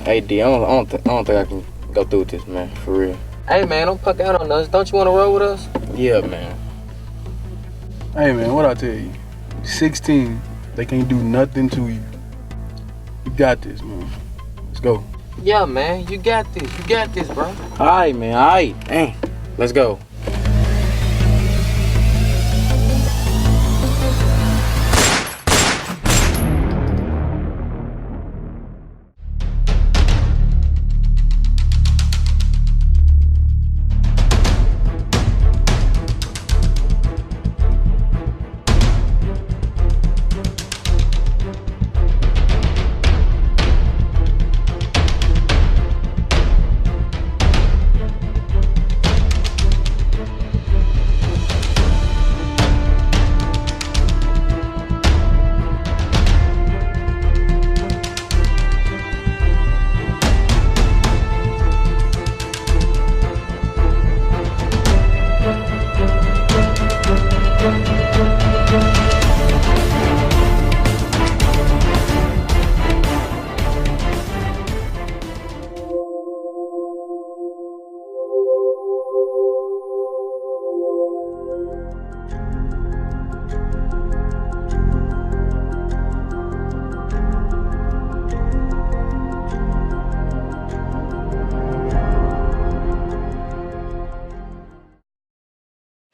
Hey, D, I don't think I can go through with this, man. For real. Hey, man, don't puck out on us. Don't you want to roll with us? Yeah, man. Hey, man, what I tell you? 16, they can't do nothing to you. You got this, man. Let's go. Yeah, man, you got this. You got this, bro. All right, man. All right. Dang. Let's go.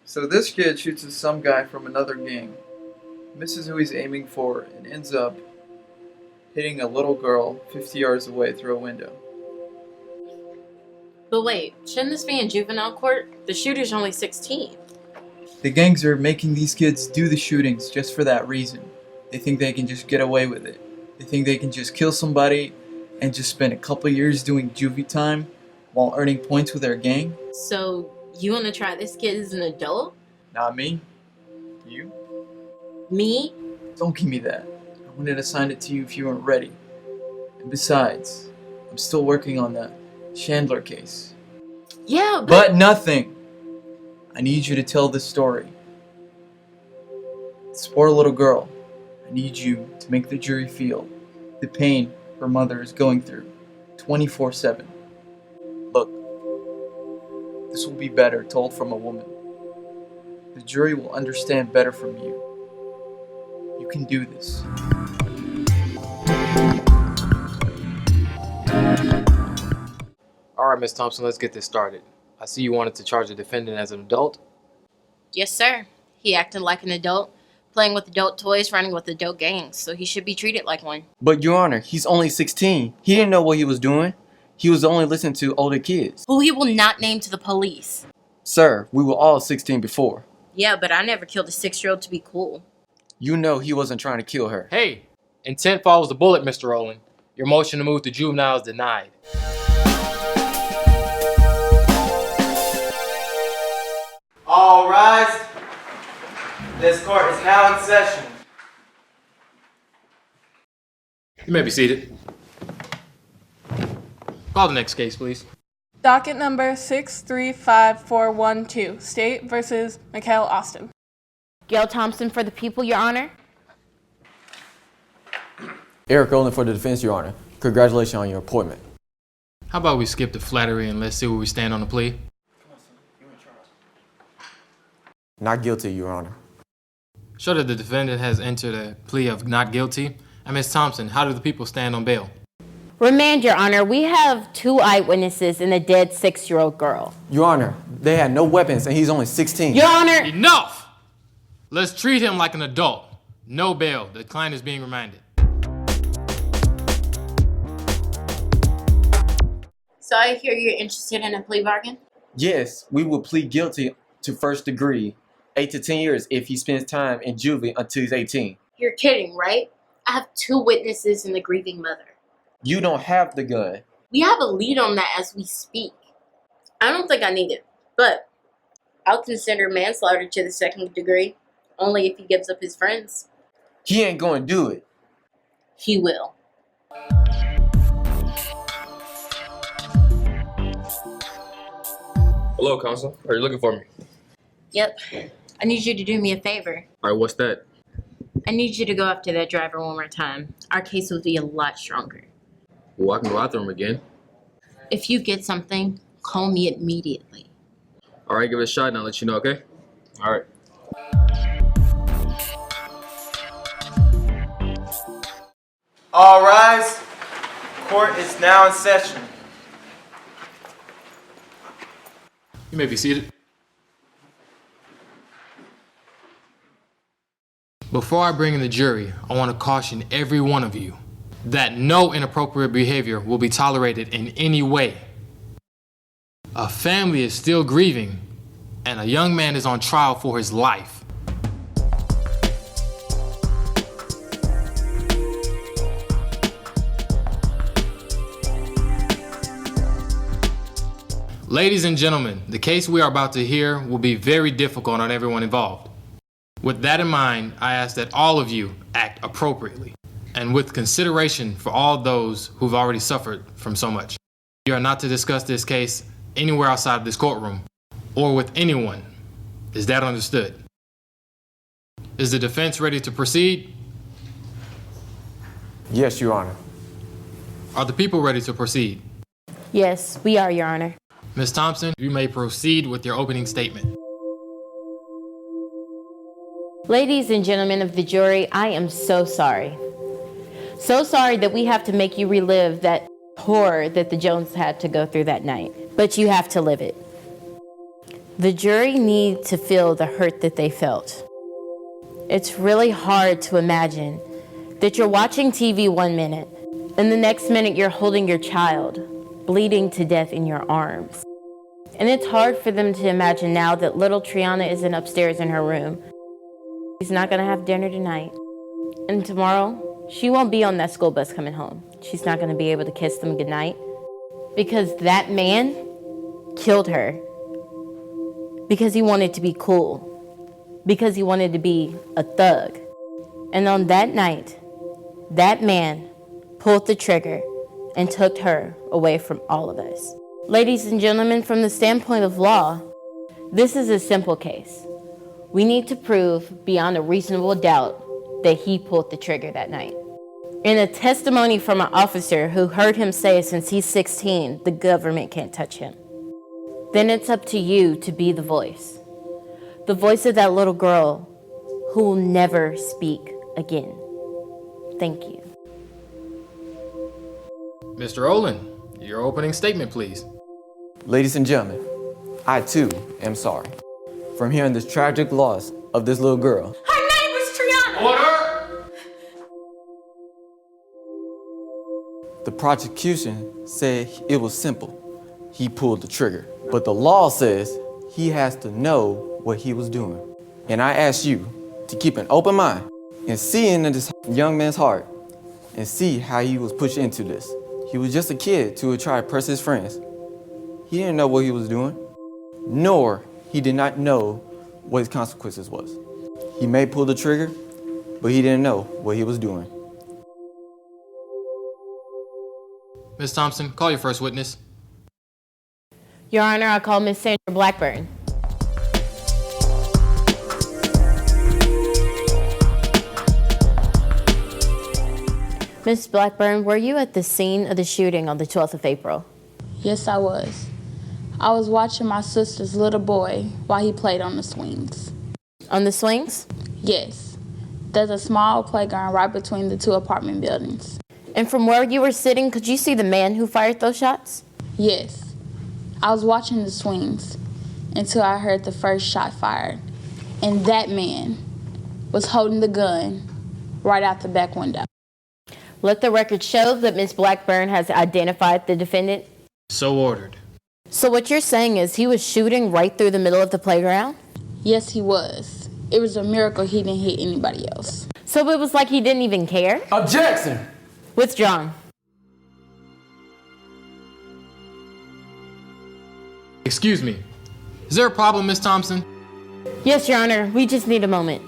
So this kid shoots at some guy from another gang, misses who he's aiming for, and ends up hitting a little girl 50 yards away through a window. But wait, shouldn't this be in juvenile court? The shooter's only 16. The gangs are making these kids do the shootings just for that reason. They think they can just get away with it. They think they can just kill somebody and just spend a couple years doing juvie time while earning points with their gang. So, you want to try this kid as an adult? Not me. You? Me? Don't give me that. I wouldn't assign it to you if you weren't ready. And besides, I'm still working on the Chandler case. Yeah, But nothing! I need you to tell this story. This poor little girl, I need you to make the jury feel the pain her mother is going through 24/7. Look, this will be better told from a woman. The jury will understand better from you. You can do this. All right, Miss Thompson, let's get this started. I see you wanted to charge the defendant as an adult. Yes, sir. He acted like an adult, playing with adult toys, running with adult gangs, so he should be treated like one. But, Your Honor, he's only 16. He didn't know what he was doing. He was only listening to older kids. Who he will not name to the police. Sir, we were all 16 before. Yeah, but I never killed a 6-year-old to be cool. You know he wasn't trying to kill her. Hey, intent follows the bullet, Mr. Rowland. Your motion to move to juvenile is denied. All rise. This court is now in session. You may be seated. Call the next case, please. Docket number 635412, State versus Mikhail Austin. Gail Thompson for the people, Your Honor. Eric Olin for the defense, Your Honor. Congratulations on your appointment. How about we skip the flattery and let's see where we stand on the plea? Not guilty, Your Honor. Show that the defendant has entered a plea of not guilty. And Ms. Thompson, how do the people stand on bail? Remand, Your Honor. We have 2 eyewitnesses and a dead 6-year-old girl. Your Honor, they had no weapons and he's only 16. Your Honor! Enough! Let's treat him like an adult. No bail. The client is being remanded. So I hear you're interested in a plea bargain? Yes, we will plead guilty to first degree, 8 to 10 years if he spends time in juvie until he's 18. You're kidding, right? I have 2 witnesses and the grieving mother. You don't have the gun. We have a lead on that as we speak. I don't think I need it, but I'll consider manslaughter to the 2nd degree, only if he gives up his friends. He ain't going to do it. He will. Hello, counsel. Are you looking for me? Yep. I need you to do me a favor. All right, what's that? I need you to go after that driver one more time. Our case will be a lot stronger. Well, I can go out there again. If you get something, call me immediately. All right, give it a shot and I'll let you know, okay? All right. All rise. Court is now in session. You may be seated. Before I bring in the jury, I want to caution every one of you that no inappropriate behavior will be tolerated in any way. A family is still grieving, and a young man is on trial for his life. Ladies and gentlemen, the case we are about to hear will be very difficult on everyone involved. With that in mind, I ask that all of you act appropriately and with consideration for all those who've already suffered from so much. You are not to discuss this case anywhere outside of this courtroom or with anyone. Is that understood? Is the defense ready to proceed? Yes, Your Honor. Are the people ready to proceed? Yes, we are, Your Honor. Ms. Thompson, you may proceed with your opening statement. Ladies and gentlemen of the jury, I am so sorry. So sorry that we have to make you relive that horror that the Jones had to go through that night. But you have to live it. The jury need to feel the hurt that they felt. It's really hard to imagine that you're watching TV 1 minute, and the next minute you're holding your child, bleeding to death in your arms. And it's hard for them to imagine now that little Triana isn't upstairs in her room. She's not gonna have dinner tonight. And tomorrow, she won't be on that school bus coming home. She's not gonna be able to kiss them goodnight because that man killed her because he wanted to be cool, because he wanted to be a thug. And on that night, that man pulled the trigger and took her away from all of us. Ladies and gentlemen, from the standpoint of law, this is a simple case. We need to prove beyond a reasonable doubt that he pulled the trigger that night. In a testimony from an officer who heard him say since he's 16, the government can't touch him. Then it's up to you to be the voice of that little girl who will never speak again. Thank you. Mr. Olin, your opening statement, please. Ladies and gentlemen, I too am sorry from hearing this tragic loss of this little girl. Her name was Triana! Order! The prosecution said it was simple. He pulled the trigger. But the law says he has to know what he was doing. And I ask you to keep an open mind and see into this young man's heart and see how he was pushed into this. He was just a kid to try to press his friends. He didn't know what he was doing, nor he did not know what his consequences was. He may pull the trigger, but he didn't know what he was doing. Ms. Thompson, call your first witness. Your Honor, I call Miss Sandra Blackburn. Miss Blackburn, were you at the scene of the shooting on the 12th of April? Yes, I was. I was watching my sister's little boy while he played on the swings. On the swings? Yes. There's a small playground right between the two apartment buildings. And from where you were sitting, could you see the man who fired those shots? Yes. I was watching the swings until I heard the first shot fired. And that man was holding the gun right out the back window. Let the record show that Miss Blackburn has identified the defendant. So ordered. So what you're saying is he was shooting right through the middle of the playground? Yes, he was. It was a miracle he didn't hit anybody else. So it was like he didn't even care? Objection! Withdrawn. Excuse me. Is there a problem, Miss Thompson? Yes, Your Honor. We just need a moment.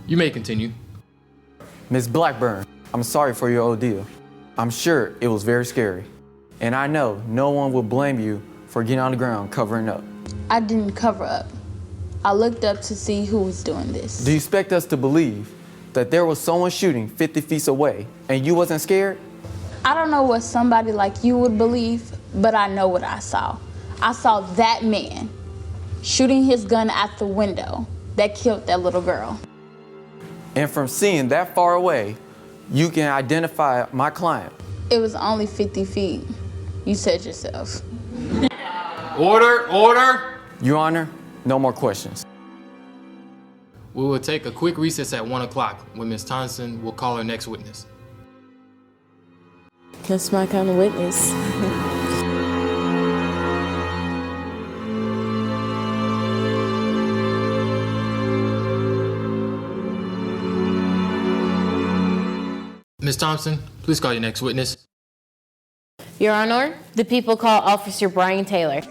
You may continue. Miss Blackburn, I'm sorry for your ordeal. I'm sure it was very scary. And I know no one will blame you for getting on the ground covering up. I didn't cover up. I looked up to see who was doing this. Do you expect us to believe that there was someone shooting 50 feet away and you wasn't scared? I don't know what somebody like you would believe, but I know what I saw. I saw that man shooting his gun at the window that killed that little girl. And from seeing that far away, you can identify my client. It was only 50 feet. You said yourself. Order, order! Your Honor, no more questions. We will take a quick recess at 1 o'clock when Ms. Thompson will call her next witness. That's my kind of witness. Ms. Thompson, please call your next witness. Your Honor, the people call Officer Brian Taylor.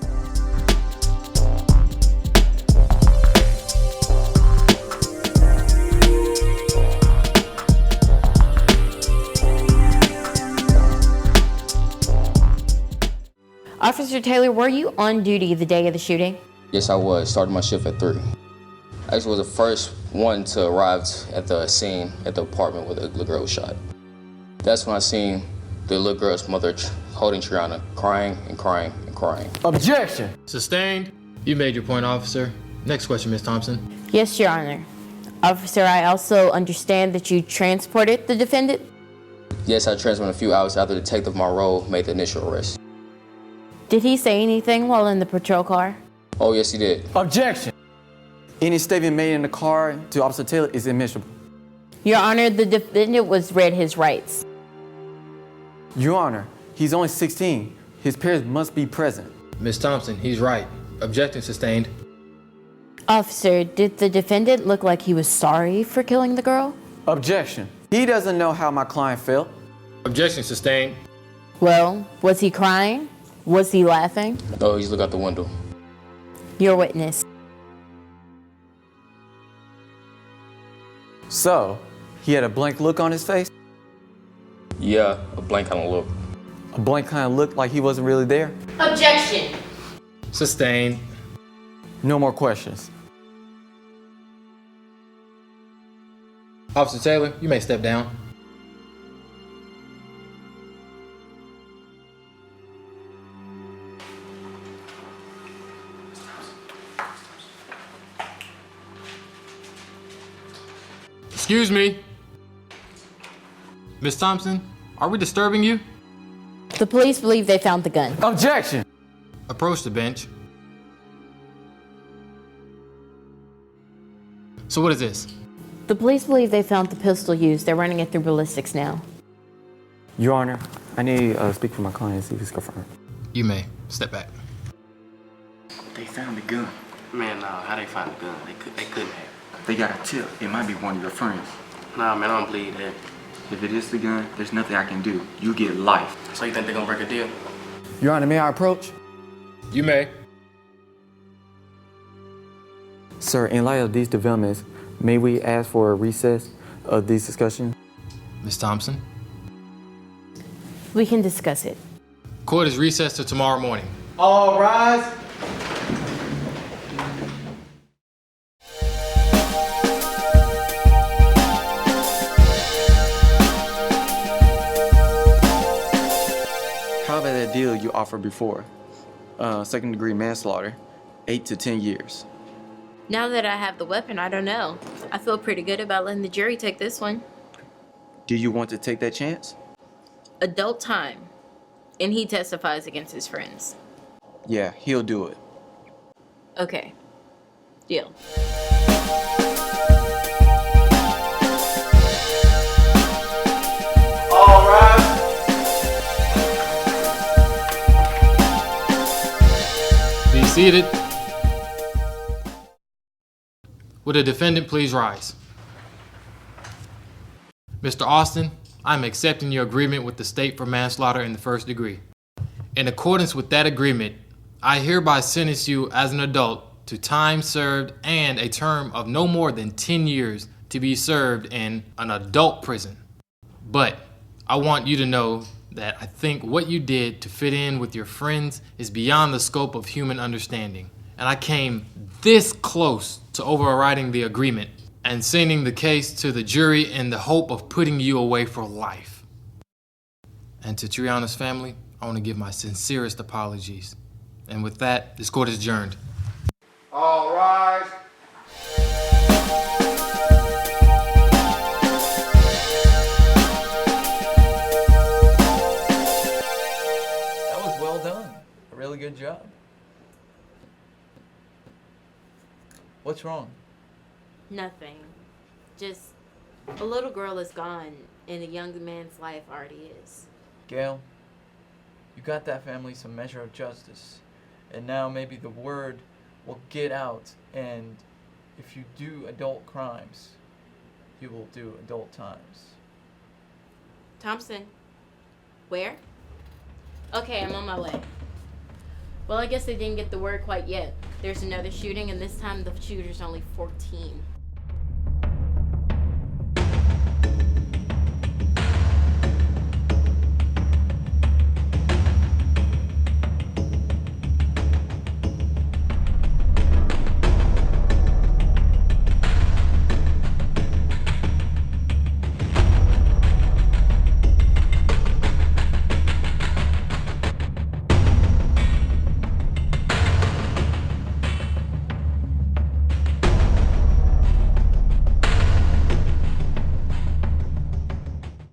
Officer Taylor, were you on duty the day of the shooting? Yes, I was. Started my shift at 3. I actually was the first one to arrive at the scene at the apartment where the little girl was shot. That's when I seen the little girl's mother holding Triana, crying and crying and crying. Objection! Sustained. You made your point, officer. Next question, Ms. Thompson. Yes, Your Honor. Officer, I also understand that you transported the defendant? Yes, I transferred a few hours after Detective Monroe made the initial arrest. Did he say anything while in the patrol car? Oh, yes, he did. Objection! Any statement made in the car to Officer Taylor is admissible. Your Honor, the defendant was read his rights. Your Honor, he's only 16. His parents must be present. Ms. Thompson, he's right. Objection sustained. Officer, did the defendant look like he was sorry for killing the girl? Objection. He doesn't know how my client felt. Objection sustained. Well, was he crying? Was he laughing? Oh, he's looking out the window. Your witness. So, he had a blank look on his face? Yeah, a blank kind of look. A blank kind of look like he wasn't really there? Objection. Sustained. No more questions. Officer Taylor, you may step down. Excuse me. Ms. Thompson, are we disturbing you? The police believe they found the gun. Objection! Approach the bench. So what is this? The police believe they found the pistol used. They're running it through ballistics now. Your Honor, I need to speak for my client and see if it's confirmed. You may. Step back. They found the gun. Man, nah, how they find the gun? They couldn't have. They got a tip. It might be one of your friends. Nah, man, I don't believe that. If it is the gun, there's nothing I can do. You get life. So you think they're gonna break a deal? Your Honor, may I approach? You may. Sir, in light of these developments, may we ask for a recess of these discussions? Ms. Thompson? We can discuss it. Court is recessed till tomorrow morning. All rise. How about that deal you offered before? Second-degree manslaughter, 8 to 10 years. Now that I have the weapon, I don't know. I feel pretty good about letting the jury take this one. Do you want to take that chance? Adult time. And he testifies against his friends. Yeah, he'll do it. Okay. Deal. All rise. Be seated. Would the defendant please rise? Mr. Austin, I'm accepting your agreement with the state for manslaughter in the first degree. In accordance with that agreement, I hereby sentence you as an adult to time served and a term of no more than 10 years to be served in an adult prison. But I want you to know that I think what you did to fit in with your friends is beyond the scope of human understanding. And I came this close to overriding the agreement and sending the case to the jury in the hope of putting you away for life. And to Triana's family, I want to give my sincerest apologies. And with that, this court is adjourned. All rise. That was well done. A really good job. What's wrong? Nothing. Just a little girl is gone and a young man's life already is. Gail, you got that family some measure of justice. And now maybe the word will get out, and if you do adult crimes, you will do adult times. Thompson, where? Okay, I'm on my way. Well, I guess they didn't get the word quite yet. There's another shooting, and this time the shooter's only 14.